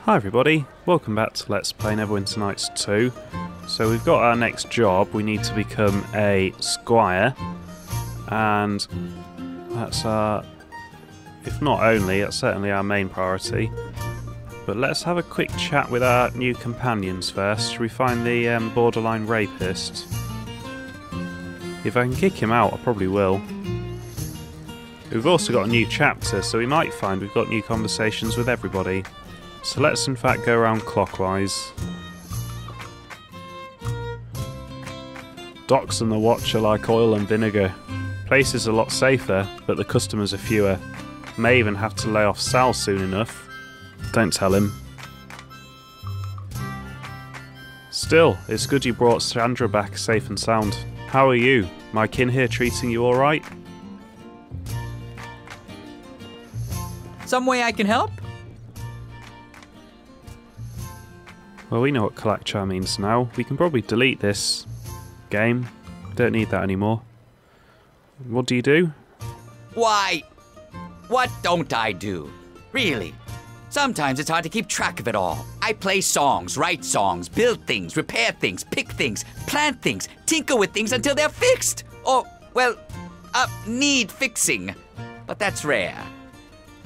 Hi everybody, welcome back to Let's Play Neverwinter Nights 2. So we've got our next job. We need to become a squire, and that's our, if not only, that's certainly our main priority. But let's have a quick chat with our new companions first. Should we find the borderline rapist? If I can kick him out, I probably will. We've also got a new chapter, so we might find we've got new conversations with everybody. So let's in fact go around clockwise. Docks and the watch are like oil and vinegar. Place is a lot safer, but the customers are fewer. May even have to lay off Sal soon enough. Don't tell him. Still, it's good you brought Sandra back safe and sound. How are you? My kin here treating you alright? Some way I can help? Well, we know what Kalakchar means now. We can probably delete this game. Don't need that anymore. What do you do? Why? What don't I do? Really? Sometimes it's hard to keep track of it all. I play songs, write songs, build things, repair things, pick things, plant things, tinker with things until they're fixed. Or, well, need fixing. But that's rare.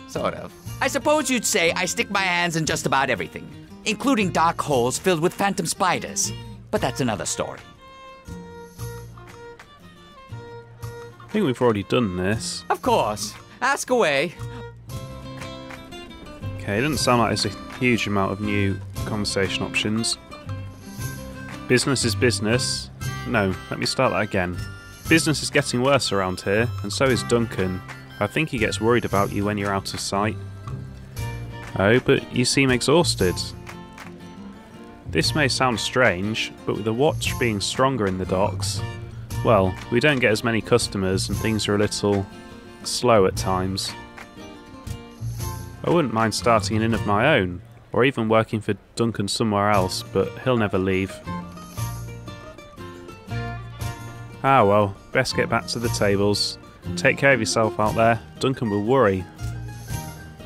Sort of. I suppose you'd say I stick my hands in just about everything, including dark holes filled with phantom spiders. But that's another story. I think we've already done this. Of course. Ask away. Okay, it doesn't sound like there's a huge amount of new conversation options. Business is business. No, let me start that again. Business is getting worse around here, and so is Duncan. I think he gets worried about you when you're out of sight. Oh, but you seem exhausted. This may sound strange, but with the watch being stronger in the docks, well, we don't get as many customers and things are a little slow at times. I wouldn't mind starting an inn of my own, or even working for Duncan somewhere else, but he'll never leave. Ah well, best get back to the tables. Take care of yourself out there, Duncan will worry.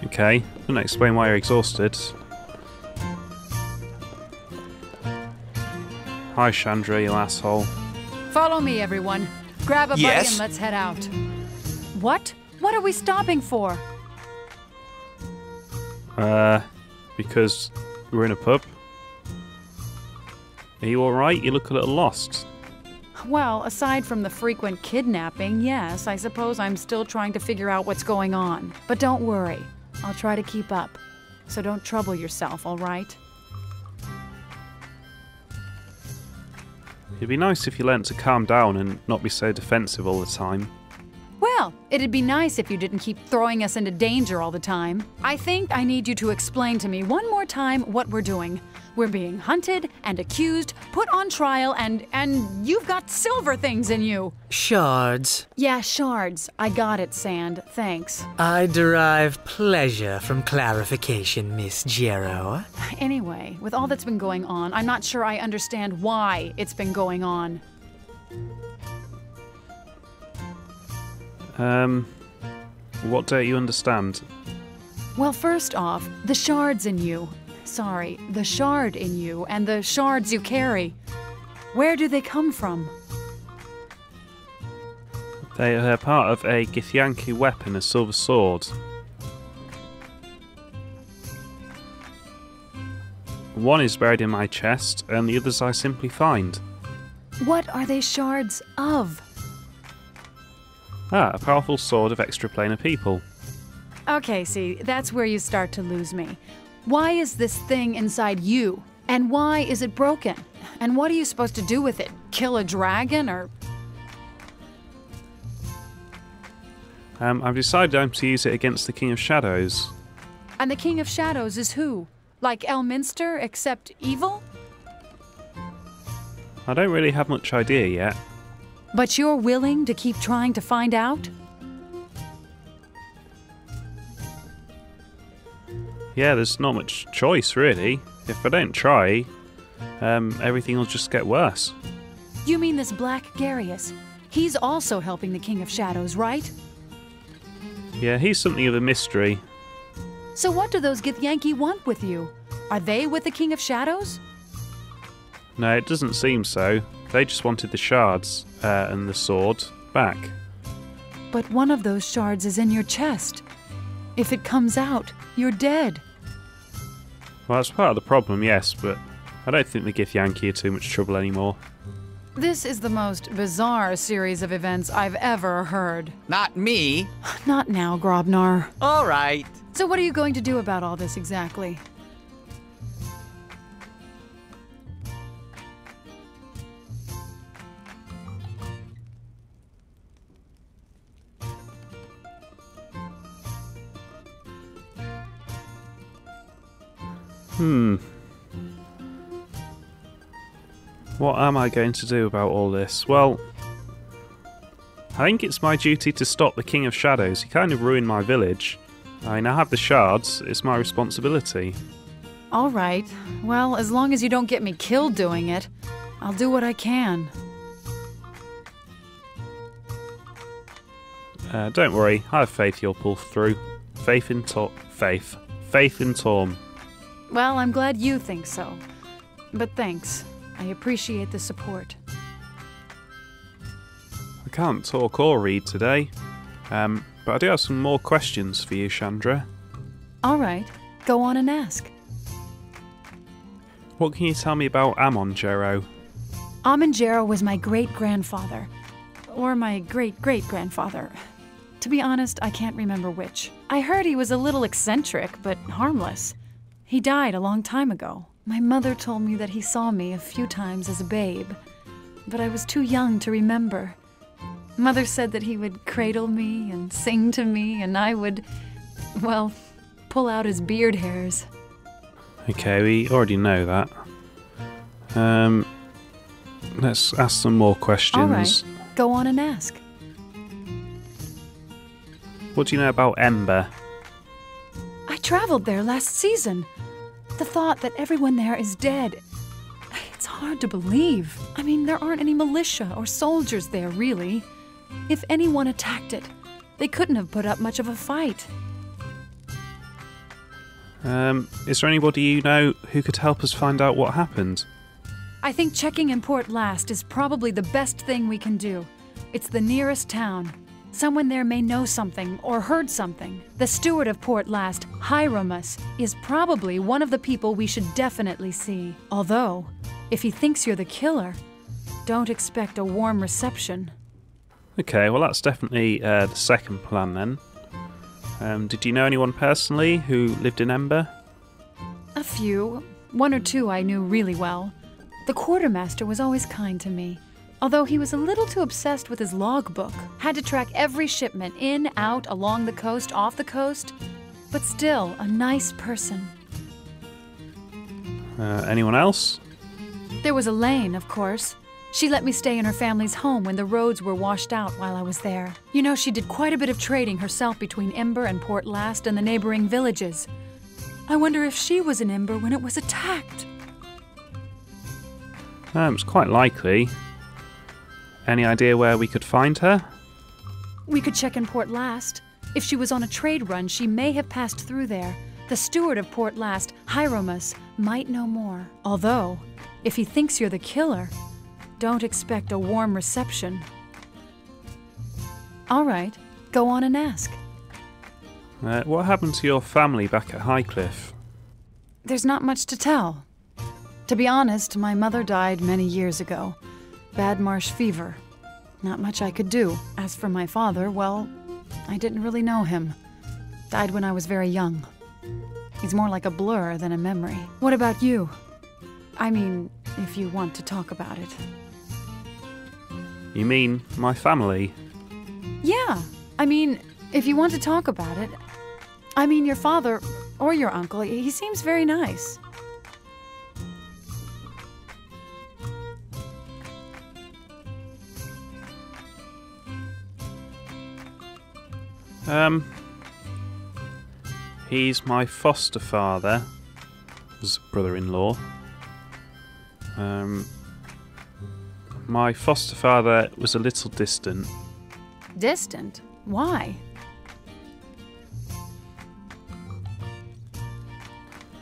Okay, I'm gonna explain why you're exhausted. Hi Chandra, you asshole. Follow me, everyone. Grab a buddy and let's head out. What? What are we stopping for? Because we're in a pub. Are you alright? You look a little lost. Well, aside from the frequent kidnapping, yes, I suppose I'm still trying to figure out what's going on. But don't worry. I'll try to keep up. So don't trouble yourself, all right? It'd be nice if you learnt to calm down and not be so defensive all the time. Well, it'd be nice if you didn't keep throwing us into danger all the time. I think I need you to explain to me one more time what we're doing. We're being hunted and accused, put on trial, and you've got silver things in you. Shards. Yeah, shards. I got it, Sand. Thanks. I derive pleasure from clarification, Miss Jero. Anyway, with all that's been going on, I'm not sure I understand why it's been going on. What don't you understand? Well, first off, the shards in you. Sorry, the shard in you and the shards you carry. Where do they come from? They are part of a Githyanki weapon, a silver sword. One is buried in my chest, and the others I simply find. What are they shards of? Ah, a powerful sword of extraplanar people. Okay, see, that's where you start to lose me. Why is this thing inside you? And why is it broken? And what are you supposed to do with it? Kill a dragon, or...? I've decided I'm to use it against the King of Shadows. And the King of Shadows is who? Like Elminster, except evil? I don't really have much idea yet. But you're willing to keep trying to find out? Yeah, there's not much choice, really. If I don't try, everything will just get worse. You mean this Black Garius? He's also helping the King of Shadows, right? Yeah, he's something of a mystery. So what do those Githyanki want with you? Are they with the King of Shadows? No, it doesn't seem so. They just wanted the shards and the sword back. But one of those shards is in your chest. If it comes out, you're dead. Well, that's part of the problem, yes, but I don't think the Gith Yankee are too much trouble anymore. This is the most bizarre series of events I've ever heard. Not me. Not now, Grobnar. All right. So what are you going to do about all this exactly? What am I going to do about all this? Well, I think it's my duty to stop the King of Shadows. He kind of ruined my village. I now have the shards. It's my responsibility. All right. Well, as long as you don't get me killed doing it, I'll do what I can. Don't worry. I have faith you'll pull through. Faith in Torm. Well, I'm glad you think so. But thanks. I appreciate the support. I can't talk or read today, but I do have some more questions for you, Chandra. All right. Go on and ask. What can you tell me about Amonjero? Amonjero was my great-grandfather. Or my great-great-grandfather. To be honest, I can't remember which. I heard he was a little eccentric, but harmless. He died a long time ago. My mother told me that he saw me a few times as a babe, but I was too young to remember. Mother said that he would cradle me and sing to me, and I would, well, pull out his beard hairs. Okay, we already know that. Let's ask some more questions. All right, go on and ask. What do you know about Ember? I traveled there last season. The thought that everyone there is dead, it's hard to believe. I mean, there aren't any militia or soldiers there, really. If anyone attacked it, they couldn't have put up much of a fight. Is there anybody you know who could help us find out what happened? I think checking in Port Last is probably the best thing we can do. It's the nearest town. Someone there may know something or heard something. The steward of Port Last, Hieromus, is probably one of the people we should definitely see. Although, if he thinks you're the killer, don't expect a warm reception. Okay, well that's definitely the second plan then. Did you know anyone personally who lived in Ember? A few. One or two I knew really well. The quartermaster was always kind to me. Although he was a little too obsessed with his logbook. Had to track every shipment in, out, along the coast, off the coast. But still, a nice person. Anyone else? There was Elaine, of course. She let me stay in her family's home when the roads were washed out while I was there. You know, she did quite a bit of trading herself between Ember and Port Last and the neighboring villages. I wonder if she was in Ember when it was attacked. It's quite likely. Any idea where we could find her? We could check in Port Last. If she was on a trade run, she may have passed through there. The steward of Port Last, Hieromus, might know more. Although, if he thinks you're the killer, don't expect a warm reception. All right, go on and ask. What happened to your family back at Highcliffe? There's not much to tell. To be honest, my mother died many years ago. Bad marsh fever. Not much I could do. As for my father, well, I didn't really know him. Died when I was very young. He's more like a blur than a memory. What about you? I mean, if you want to talk about it. You mean my family? Yeah, I mean, if you want to talk about it. I mean, your father, or your uncle, he seems very nice. He's my foster father, his brother-in-law. My foster father was a little distant. Distant? Why?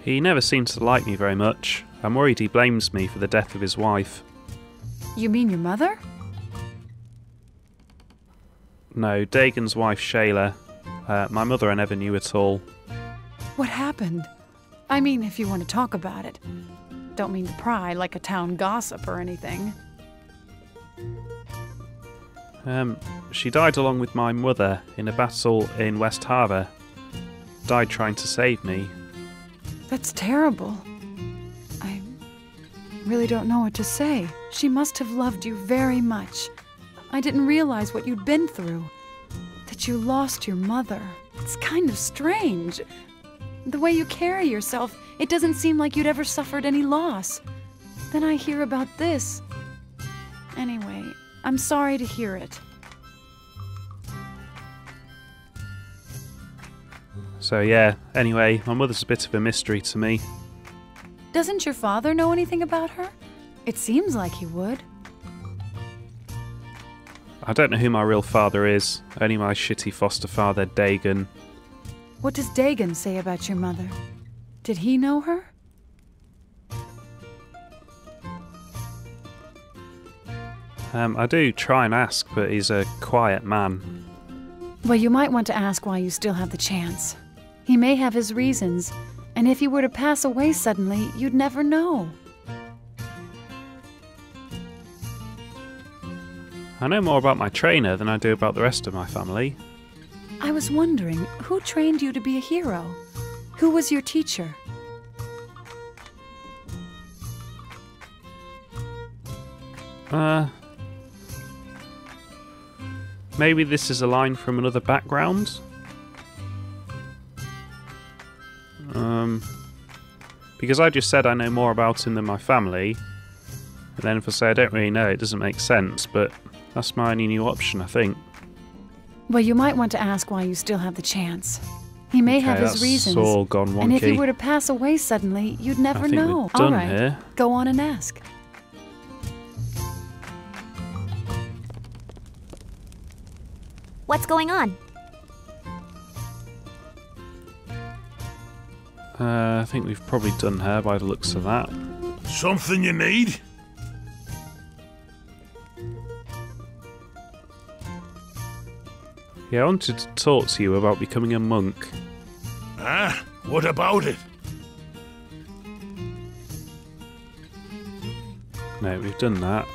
He never seems to like me very much. I'm worried he blames me for the death of his wife. You mean your mother? No, Dagon's wife, Shayla. My mother I never knew at all. What happened? I mean, if you want to talk about it. Don't mean to pry like a town gossip or anything. She died along with my mother in a battle in West Harbour. Died trying to save me. That's terrible. I really don't know what to say. She must have loved you very much. I didn't realize what you'd been through. That you lost your mother. It's kind of strange. The way you carry yourself, it doesn't seem like you'd ever suffered any loss. Then I hear about this. Anyway, I'm sorry to hear it. So yeah, anyway, my mother's a bit of a mystery to me. Doesn't your father know anything about her? It seems like he would. I don't know who my real father is, only my shitty foster father, Dagon. What does Dagon say about your mother? Did he know her? I do try and ask, but he's a quiet man. Well, you might want to ask why you still have the chance. He may have his reasons, and if he were to pass away suddenly, you'd never know. I know more about my trainer than I do about the rest of my family. I was wondering, who trained you to be a hero? Who was your teacher? Maybe this is a line from another background? Because I just said I know more about him than my family, and then if I say I don't really know, it doesn't make sense, but that's my only new option, I think. Well, you might want to ask why you still have the chance. He may have his reasons, all gone wonky. And if he were to pass away suddenly, you'd never know. We're done all right, here. Go on and ask. What's going on? I think we've probably done her by the looks of that. Something you need? Yeah, I wanted to talk to you about becoming a monk. Ah, what about it? No, we've done that.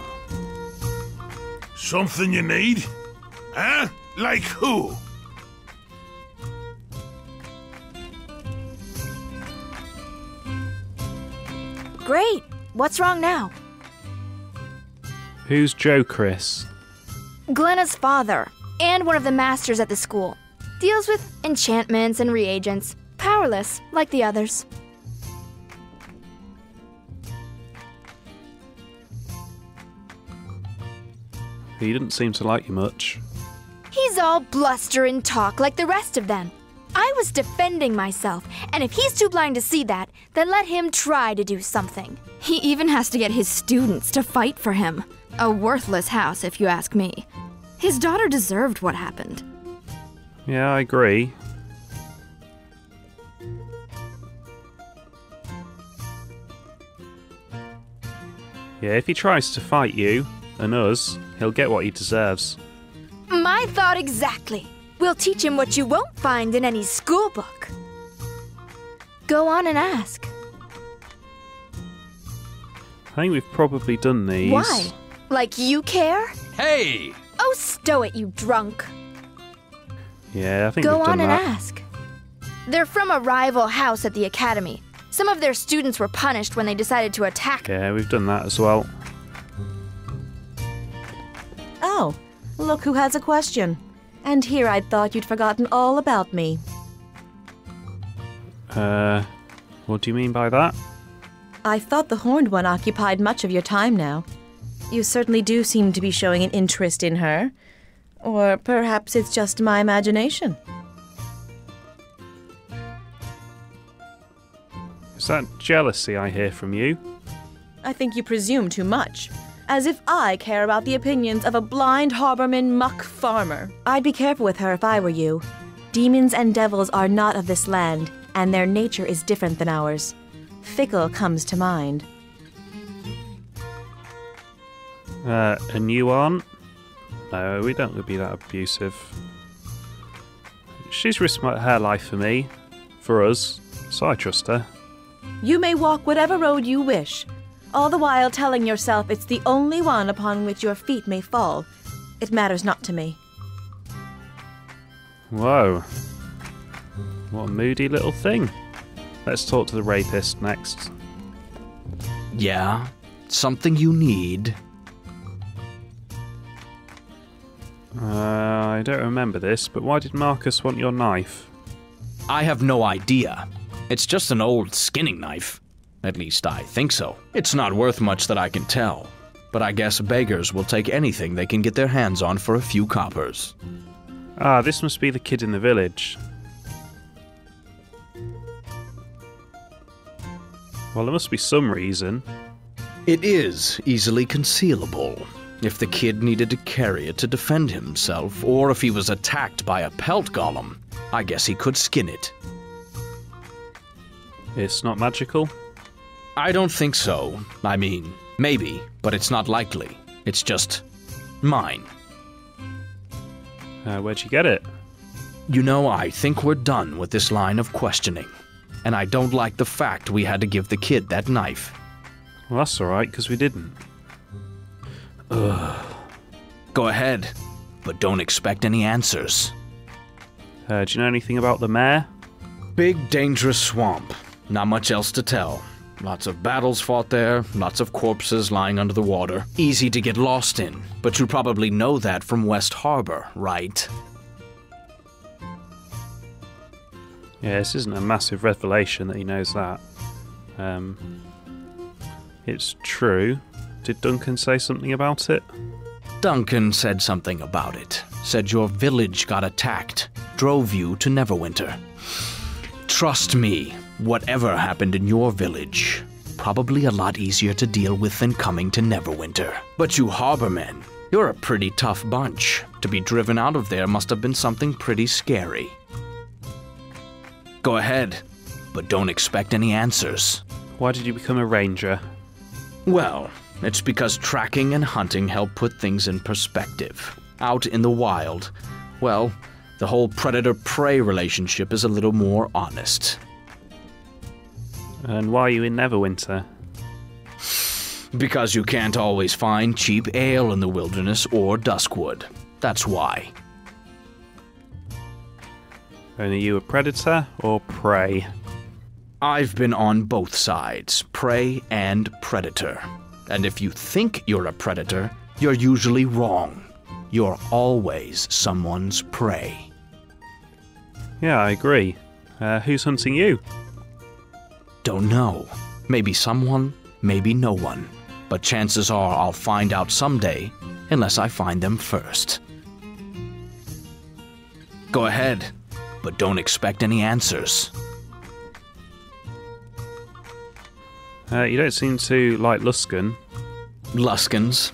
Something you need? Huh? Like who? Great! What's wrong now? Who's Joe Chris? Glenna's father, and one of the masters at the school. Deals with enchantments and reagents. Powerless, like the others. He didn't seem to like you much. He's all bluster and talk like the rest of them. I was defending myself, and if he's too blind to see that, then let him try to do something. He even has to get his students to fight for him. A worthless house, if you ask me. His daughter deserved what happened. Yeah, I agree. Yeah, if he tries to fight you and us, he'll get what he deserves. My thought exactly. We'll teach him what you won't find in any school book. Go on and ask. I think we've probably done these. Why? Like you care? Hey! Oh, stow it, you drunk. Yeah, I think Go we've done on and that. ask. They're from a rival house at the academy. Some of their students were punished when they decided to attack. Yeah, we've done that as well. Oh, look who has a question. And here I'd thought you'd forgotten all about me. What do you mean by that? I thought the Horned One occupied much of your time now. You certainly do seem to be showing an interest in her. Or perhaps it's just my imagination. Is that jealousy I hear from you? I think you presume too much. As if I care about the opinions of a blind harborman muck farmer. I'd be careful with her if I were you. Demons and devils are not of this land, and their nature is different than ours. Fickle comes to mind. A new aunt? No, we don't want to be that abusive. She's risked her life for me, for us, so I trust her. You may walk whatever road you wish, all the while telling yourself it's the only one upon which your feet may fall. It matters not to me. Whoa. What a moody little thing. Let's talk to the rapist next. Yeah? Something you need? I don't remember this, but why did Marcus want your knife? I have no idea. It's just an old skinning knife. At least I think so. It's not worth much that I can tell. But I guess beggars will take anything they can get their hands on for a few coppers. Ah, this must be the kid in the village. Well, there must be some reason. It is easily concealable. If the kid needed to carry it to defend himself, or if he was attacked by a pelt golem, I guess he could skin it. It's not magical? I don't think so. I mean, maybe, but it's not likely. It's just mine. Where'd you get it? You know, I think we're done with this line of questioning. And I don't like the fact we had to give the kid that knife. Well, that's alright, because we didn't. Ugh. Go ahead, but don't expect any answers. Do you know anything about the mayor? Big, dangerous swamp. Not much else to tell. Lots of battles fought there, lots of corpses lying under the water. Easy to get lost in, but you probably know that from West Harbor, right? Yeah, this isn't a massive revelation that he knows that. It's true. Did Duncan say something about it? Duncan said something about it. Said your village got attacked. Drove you to Neverwinter. Trust me, whatever happened in your village, probably a lot easier to deal with than coming to Neverwinter. But you harbormen, you're a pretty tough bunch. To be driven out of there must have been something pretty scary. Go ahead, but don't expect any answers. Why did you become a ranger? Well, it's because tracking and hunting help put things in perspective. Out in the wild, well, the whole predator-prey relationship is a little more honest. And why are you in Neverwinter? Because you can't always find cheap ale in the wilderness or duskwood. That's why. And are you a predator or prey? I've been on both sides, prey and predator. And if you think you're a predator, you're usually wrong. You're always someone's prey. Yeah, I agree. Who's hunting you? Don't know. Maybe someone, maybe no one. But chances are I'll find out someday, unless I find them first. Go ahead, but don't expect any answers. You don't seem to like Luskan. Luskans?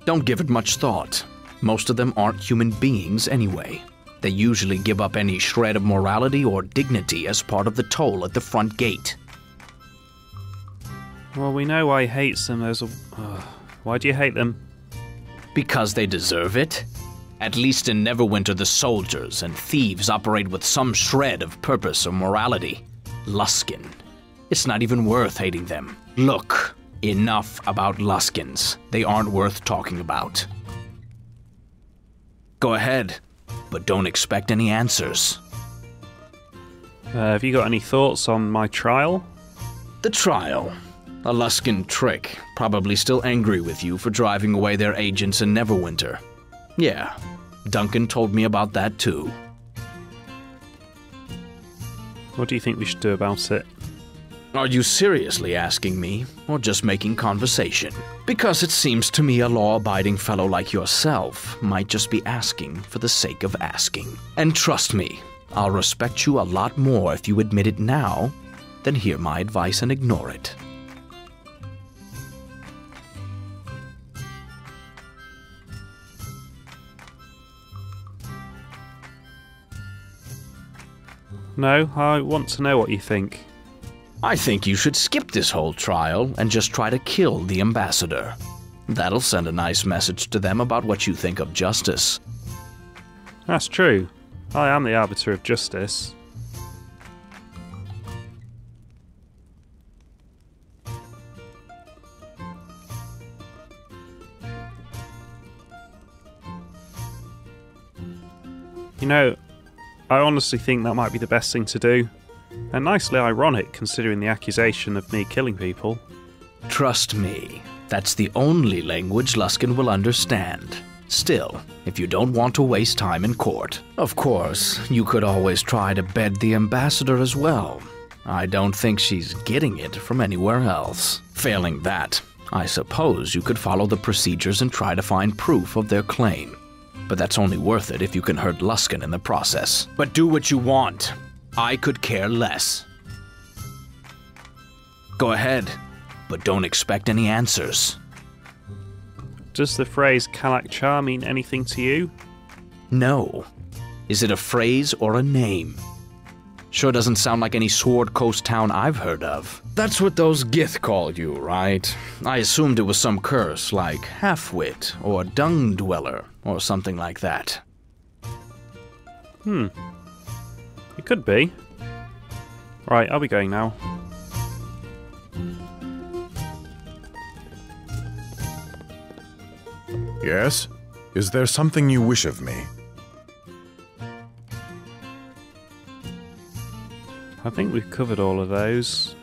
Don't give it much thought. Most of them aren't human beings anyway. They usually give up any shred of morality or dignity as part of the toll at the front gate. Well, we know why he hates them. Why do you hate them? Because they deserve it. At least in Neverwinter, the soldiers and thieves operate with some shred of purpose or morality. Luskan. It's not even worth hating them. Look, enough about Luskans. They aren't worth talking about. Go ahead, but don't expect any answers. Have you got any thoughts on my trial? The trial. A Luskan trick. Probably still angry with you for driving away their agents in Neverwinter. Yeah, Duncan told me about that too. What do you think we should do about it? Are you seriously asking me, or just making conversation? Because it seems to me a law-abiding fellow like yourself might just be asking for the sake of asking. And trust me, I'll respect you a lot more if you admit it now than hear my advice and ignore it. No, I want to know what you think. I think you should skip this whole trial and just try to kill the ambassador. That'll send a nice message to them about what you think of justice. That's true. I am the arbiter of justice. You know, I honestly think that might be the best thing to do. And nicely ironic considering the accusation of me killing people. Trust me, that's the only language Luskin will understand. Still, if you don't want to waste time in court, of course, you could always try to bed the ambassador as well. I don't think she's getting it from anywhere else. Failing that, I suppose you could follow the procedures and try to find proof of their claim. But that's only worth it if you can hurt Luskin in the process. But do what you want. I could care less. Go ahead, but don't expect any answers. Does the phrase Kalak Char mean anything to you? No. Is it a phrase or a name? Sure doesn't sound like any Sword Coast town I've heard of. That's what those Gith called you, right? I assumed it was some curse like Halfwit or Dung Dweller or something like that. It could be. Right, I'll be going now. Yes? Is there something you wish of me? I think we've covered all of those.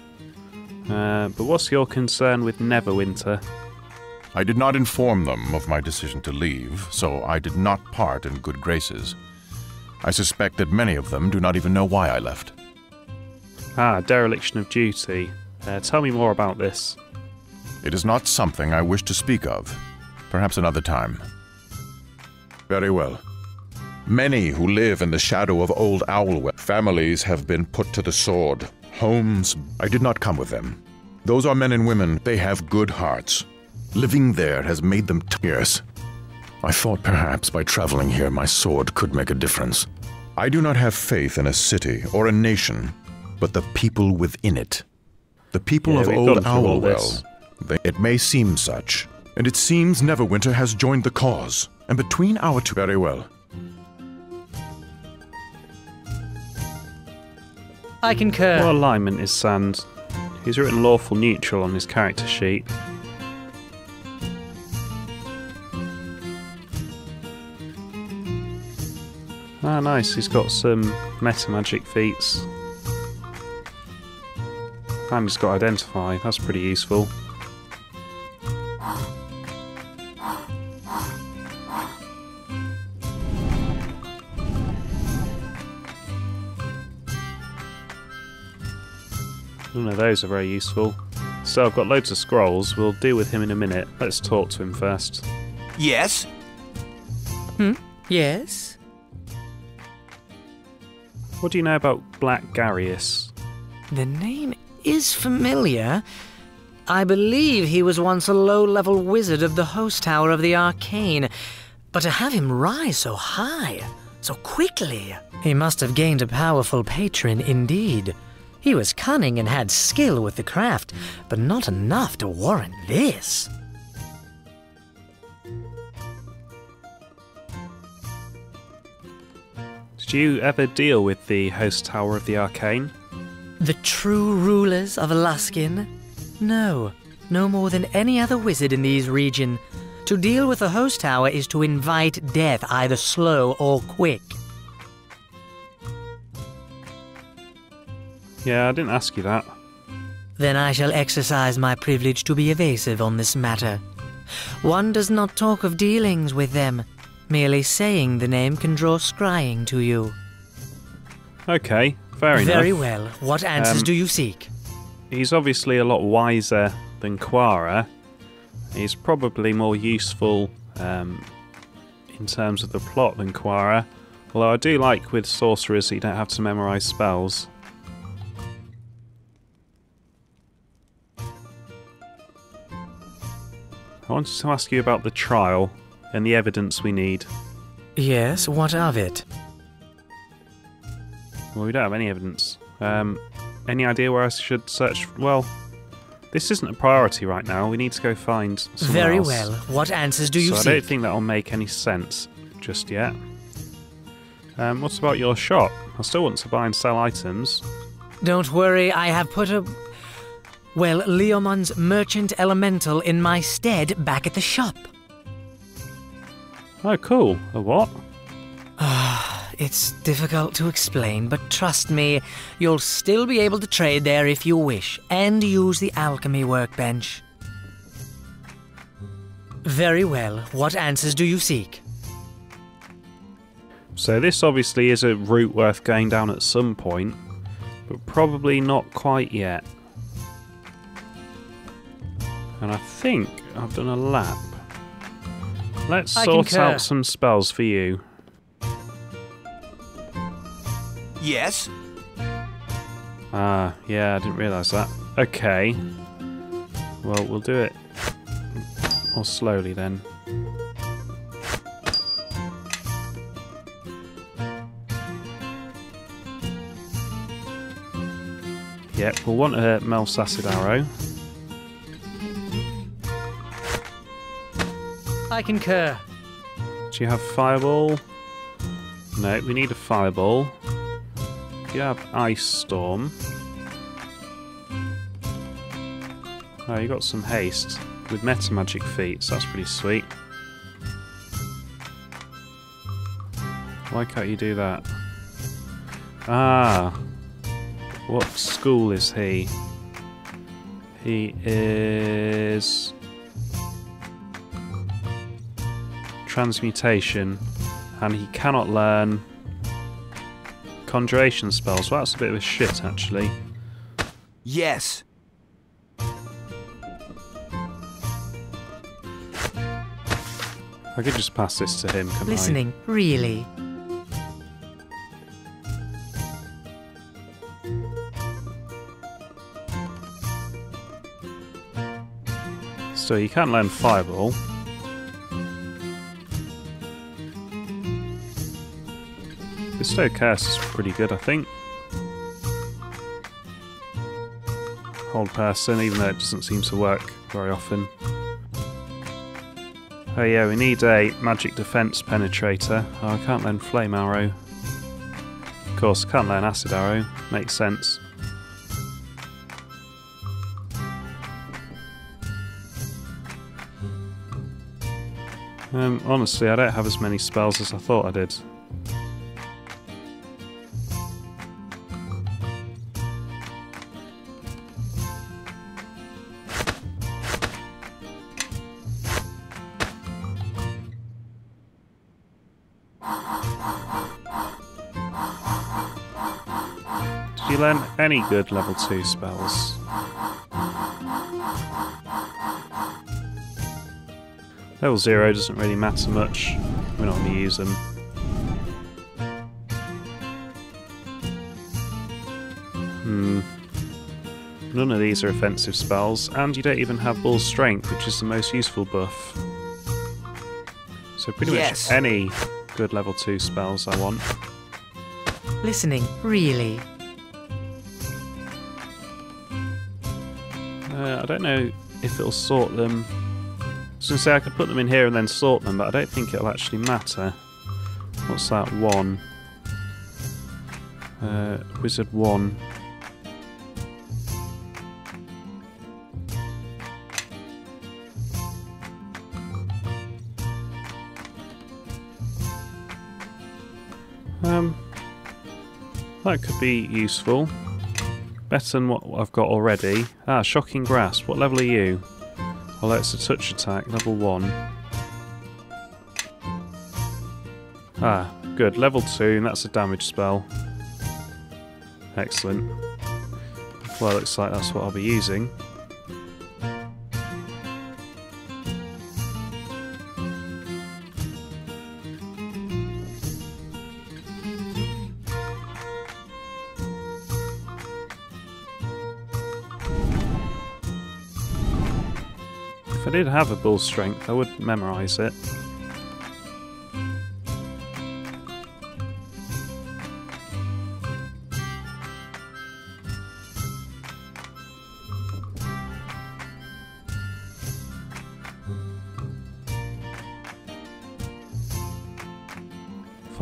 But what's your concern with Neverwinter? I did not inform them of my decision to leave, so I did not part in good graces. I suspect that many of them do not even know why I left. Ah, dereliction of duty. Tell me more about this. It is not something I wish to speak of. Perhaps another time. Very well. Many who live in the shadow of Old Owlwell. Families have been put to the sword. Homes. I did not come with them. Those are men and women. They have good hearts. Living there has made them tears. I thought perhaps by traveling here my sword could make a difference. I do not have faith in a city or a nation, but the people within it. The people of Old Owlwell. It may seem such, and it seems Neverwinter has joined the cause. And between our two... Very well. I concur. What alignment is Sand? He's written lawful neutral on his character sheet. Ah, nice, he's got some meta magic feats. And he's got identify, that's pretty useful. None of those are very useful. So I've got loads of scrolls, we'll deal with him in a minute. Let's talk to him first. Yes? Yes? What do you know about Black Garius? The name is familiar. I believe he was once a low-level wizard of the host tower of the Arcane. But to have him rise so high, so quickly... He must have gained a powerful patron indeed. He was cunning and had skill with the craft, but not enough to warrant this. Did you ever deal with the host tower of the Arcane? The true rulers of Luskin? No, no more than any other wizard in these region. To deal with the host tower is to invite death, either slow or quick. Yeah, I didn't ask you that. Then I shall exercise my privilege to be evasive on this matter. One does not talk of dealings with them. Merely saying the name can draw scrying to you. Okay, fair enough. Very well. What answers do you seek? He's obviously a lot wiser than Quara. He's probably more useful in terms of the plot than Quara. Although I do like with sorcerers that you don't have to memorise spells. I wanted to ask you about the trial and the evidence we need. Yes, what of it? Well, we don't have any evidence. Any idea where I should search? Well, this isn't a priority right now. We need to go find someone Very else. well. What answers do you So seek? I don't think that'll make any sense just yet. What about your shop? I still want to buy and sell items. Don't worry, I have put a... well, Leomon's merchant elemental in my stead back at the shop. Oh, cool. A what? It's difficult to explain, but trust me, you'll still be able to trade there if you wish, and use the alchemy workbench. Very well. What answers do you seek? So this obviously is a route worth going down at some point, but probably not quite yet. And I think I've done a lap. Let's sort concur. out some spells for you. Yes? Ah, yeah, I didn't realise that. Okay. Well, we'll do it more slowly then. Yep, we'll want a Melf's Acid Arrow. I concur. Do you have Fireball? No, we need a Fireball. You have Ice Storm. Oh, you got some haste with Meta Magic feats. That's pretty sweet. Why can't you do that? Ah, what school is he? He is Transmutation, and he cannot learn Conjuration spells. Well, that's a bit of a shit, actually. Yes. I could just pass this to him, couldn't Listening, really. I? So you can't learn Fireball. Bestow Curse is pretty good, I think. Hold Person, even though it doesn't seem to work very often. Oh yeah, we need a Magic Defense Penetrator. Oh, I can't learn Flame Arrow. Of course, I can't learn Acid Arrow. Makes sense. Honestly, I don't have as many spells as I thought I did. Did you learn any good level 2 spells? Level 0 doesn't really matter much. We're not going to use them. None of these are offensive spells, and you don't even have Bull Strength, which is the most useful buff. So pretty much any good level 2 spells I want. Listening, really. I don't know if it'll sort them. I was going to say I could put them in here and then sort them, but I don't think it'll actually matter. What's that? 1. Wizard 1. That could be useful. Better than what I've got already. Ah, Shocking Grasp. What level are you? Well, that's a touch attack, level 1. Ah, good. Level 2, and that's a damage spell. Excellent. Well, looks like that's what I'll be using. If I did have a Bull Strength, I would memorise it.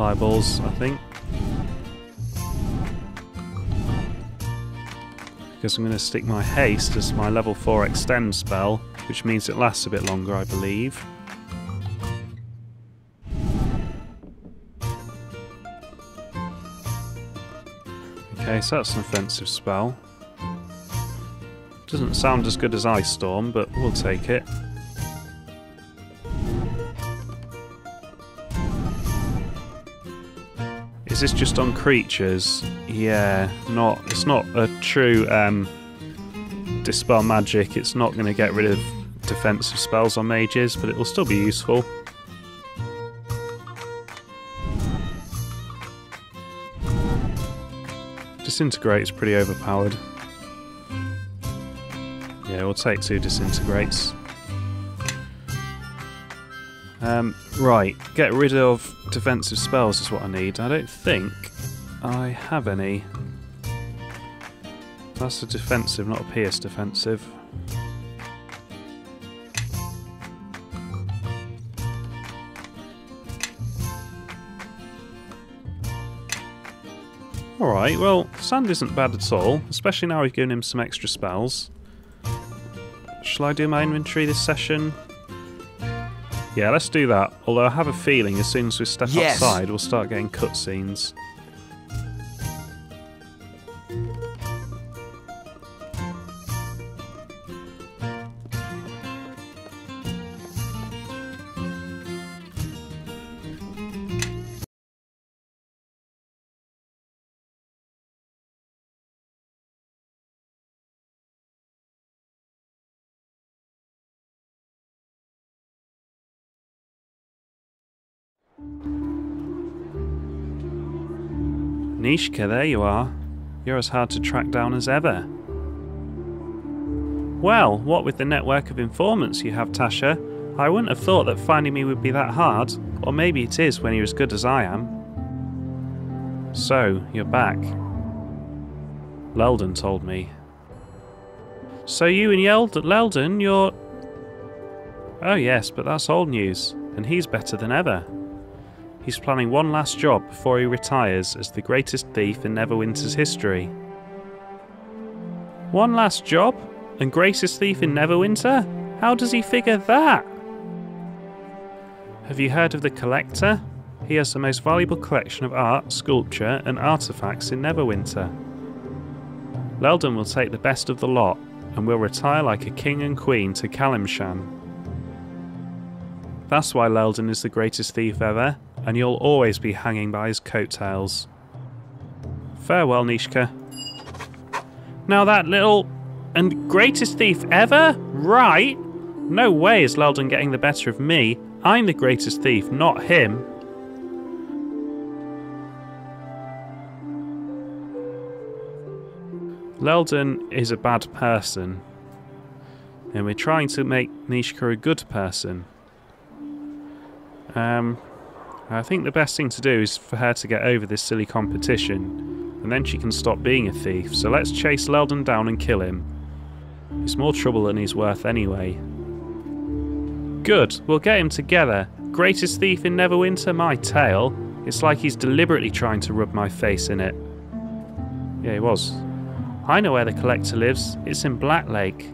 fireballs, I think. Because I'm going to stick my haste as my level 4 extend spell, which means it lasts a bit longer, I believe. Okay, so that's an offensive spell. Doesn't sound as good as Ice Storm, but we'll take it. Is this just on creatures? Yeah, it's not a true dispel magic. It's not going to get rid of defensive spells on mages, but it will still be useful. Disintegrate is pretty overpowered. Yeah, we'll take 2 disintegrates. Right, get rid of defensive spells is what I need. I don't think I have any. That's a defensive, not a pierce defensive. Alright, well, sand isn't bad at all, especially now we've given him some extra spells. Shall I do my inventory this session? Yeah, let's do that. Although I have a feeling as soon as we step outside, we'll start getting cutscenes. Nishka, there you are. You're as hard to track down as ever. Well, what with the network of informants you have, Tasha, I wouldn't have thought that finding me would be that hard, or maybe it is when you're as good as I am. So, you're back. Leldon told me. So you and Leldon, you're... Oh yes, but that's old news, and he's better than ever. He's planning one last job before he retires as the greatest thief in Neverwinter's history. One last job? And greatest thief in Neverwinter? How does he figure that? Have you heard of the Collector? He has the most valuable collection of art, sculpture and artifacts in Neverwinter. Leldon will take the best of the lot and will retire like a king and queen to Kalimshan. That's why Leldon is the greatest thief ever, and you'll always be hanging by his coattails. Farewell, Nishka. Now that little... and greatest thief ever? Right? No way is Leldon getting the better of me. I'm the greatest thief, not him. Leldon is a bad person, and we're trying to make Nishka a good person. I think the best thing to do is for her to get over this silly competition, and then she can stop being a thief. So let's chase Leldon down and kill him. He's more trouble than he's worth anyway. Good, we'll get him together. Greatest thief in Neverwinter, my tail. It's like he's deliberately trying to rub my face in it. Yeah, he was. I know where the Collector lives. It's in Black Lake.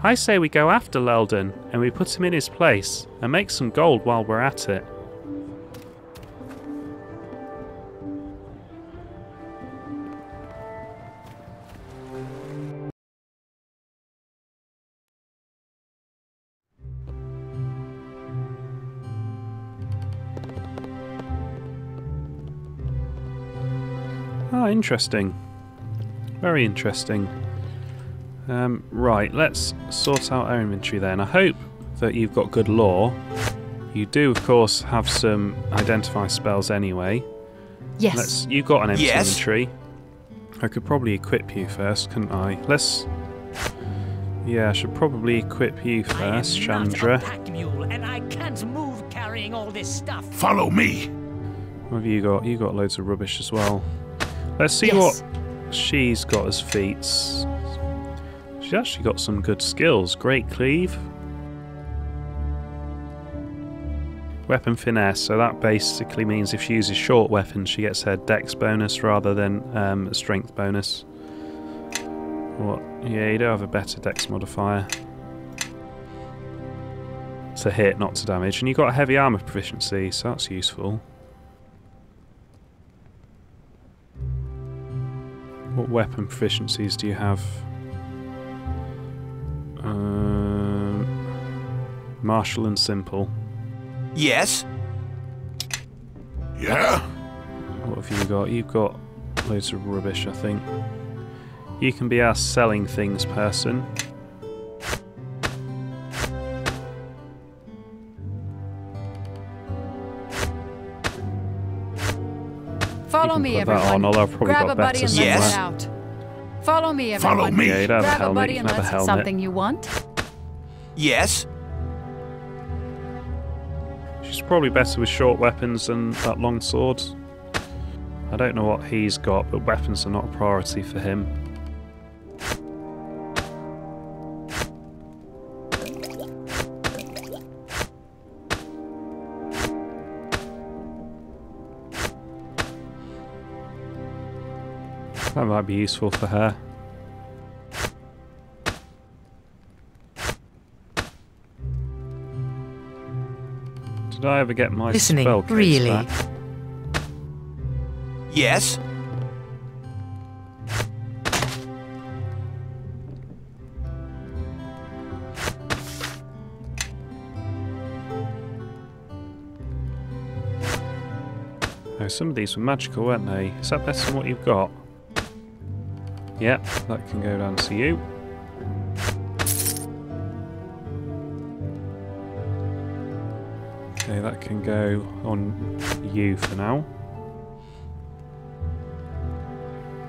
I say we go after Leldon, and we put him in his place, and make some gold while we're at it. Ah, interesting. Very interesting. Right, let's sort out our inventory then. I hope that you've got good lore. You do, of course, have some identify spells anyway. Yes. You've got an empty inventory. I could probably equip you first, couldn't I? Yeah, I should probably equip you first, Chandra. Pack mule, and I can't move carrying all this stuff. Follow me. What have you got? You got loads of rubbish as well. Let's see what she's got as feats. She's actually got some good skills. Great Cleave. Weapon finesse, so that basically means if she uses short weapons she gets her dex bonus rather than a strength bonus. What? Yeah, you do have a better dex modifier. To hit, not to damage. And you've got a heavy armour proficiency, so that's useful. What weapon proficiencies do you have? Martial and simple. Yes? Yeah? What have you got? You've got loads of rubbish, I think. You can be our selling things person. Follow me, put that everyone. on, although I've probably Grab got a buddy better and let's Yes. head out. Follow me, everyone. Follow me. Yeah, you'd have a Grab a helmet, buddy you can and have a let's helmet. something you want. Yes? She's probably better with short weapons than that long sword. I don't know what he's got, but weapons are not a priority for him. That might be useful for her. Did I ever get my Listening, spell case really? back? Yes? Oh, some of these were magical, weren't they? Is that better than what you've got? Yep, that can go down to you. Okay, that can go on you for now.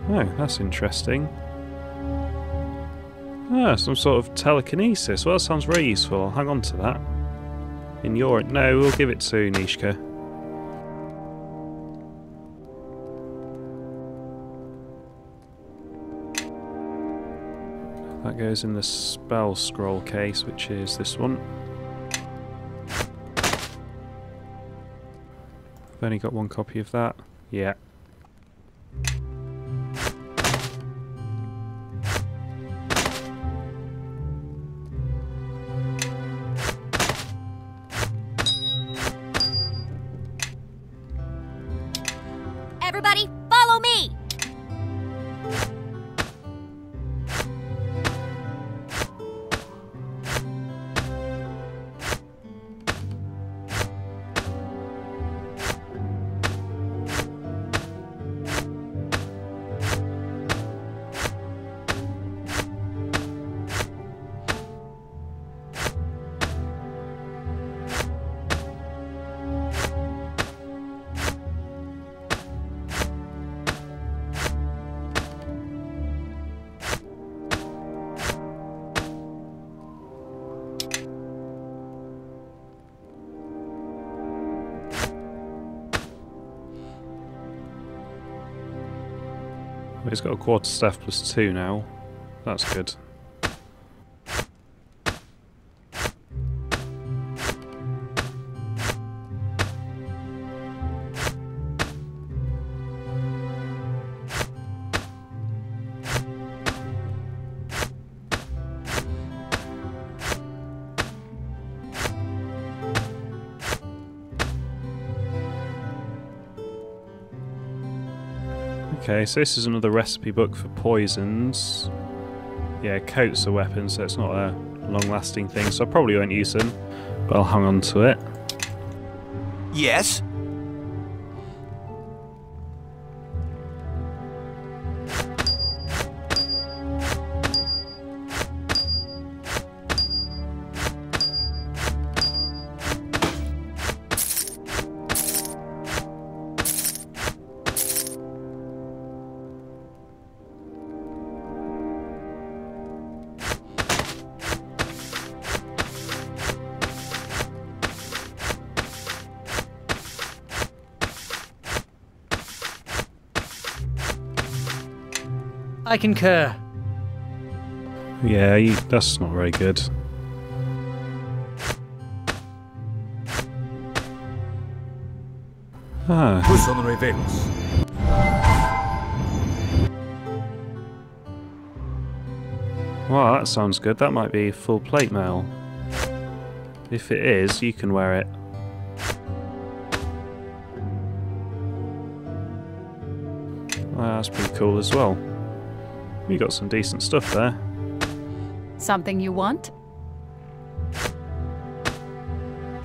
Oh, that's interesting. Ah, some sort of telekinesis. Well, that sounds very useful. I'll hang on to that. In your... No, we'll give it to Nishka. That goes in the spell scroll case, which is this one. I've only got one copy of that. Yeah. Everybody, follow me! He's got a quarterstaff +2 now. That's good. Okay, so this is another recipe book for poisons. Yeah, coats are weapons, so it's not a long-lasting thing, so I probably won't use them, but I'll hang on to it. Yes? I concur. Yeah, that's not very good. Ah. Well, that sounds good. That might be full plate mail. If it is, you can wear it. Well, that's pretty cool as well. We got some decent stuff there. Something you want?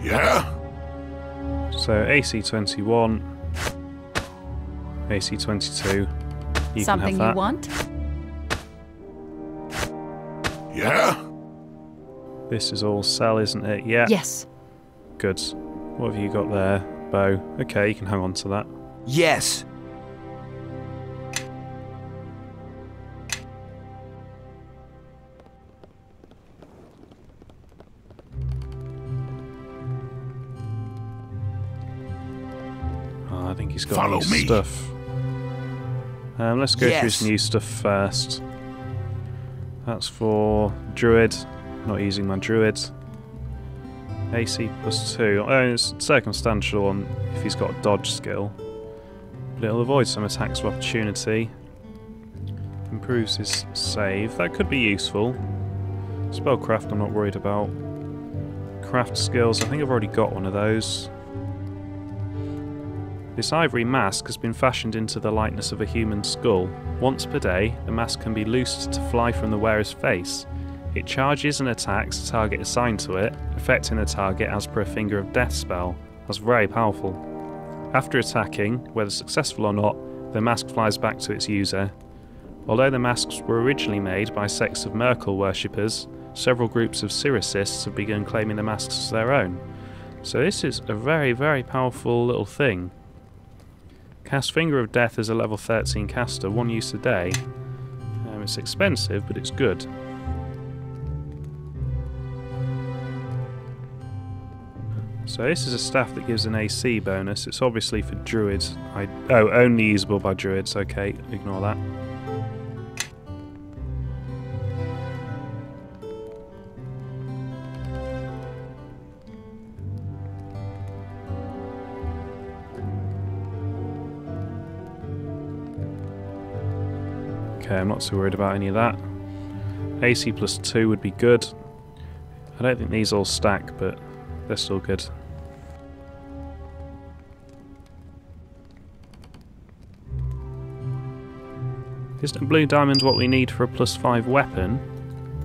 Yeah? So AC21, AC22, you Something can have that. you want? Yeah? This is all cell, isn't it? Yeah. Yes. Good. What have you got there? Bow. Okay, you can hang on to that. Yes. Oh, I think he's got Follow new me. stuff. Let's go through Yes. his new stuff first. That's for Druid. Not using my Druid. AC +2. Oh, it's circumstantial on if he's got a dodge skill. But it'll avoid some attacks of opportunity. Improves his save. That could be useful. Spellcraft I'm not worried about. Craft skills, I think I've already got one of those. This ivory mask has been fashioned into the likeness of a human skull. Once per day, the mask can be loosed to fly from the wearer's face. It charges and attacks a target assigned to it, affecting the target as per a Finger of Death spell. That's very powerful. After attacking, whether successful or not, the mask flies back to its user. Although the masks were originally made by sects of Merkel worshippers, several groups of Cyricists have begun claiming the masks as their own. So this is a very, very powerful little thing. Cast Finger of Death as a level 13 caster, 1 use a day. It's expensive, but it's good. So this is a staff that gives an AC bonus. It's obviously for druids. Only usable by druids. Okay, ignore that. Okay, I'm not too worried about any of that. AC +2 would be good. I don't think these all stack, but they're still good. Isn't a blue diamond what we need for a +5 weapon?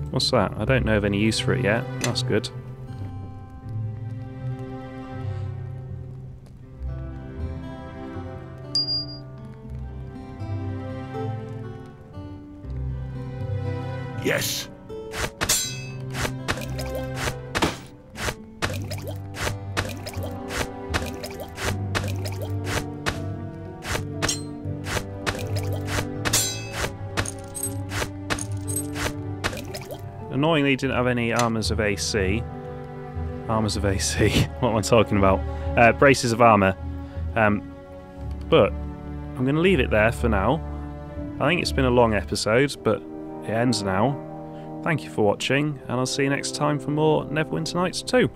What's that? I don't know of any use for it yet. That's good. Yes. Annoyingly, didn't have any armours of AC. Armours of AC. What am I talking about? Braces of armour. But I'm going to leave it there for now. I think it's been a long episode, but it ends now. Thank you for watching, and I'll see you next time for more Neverwinter Nights 2.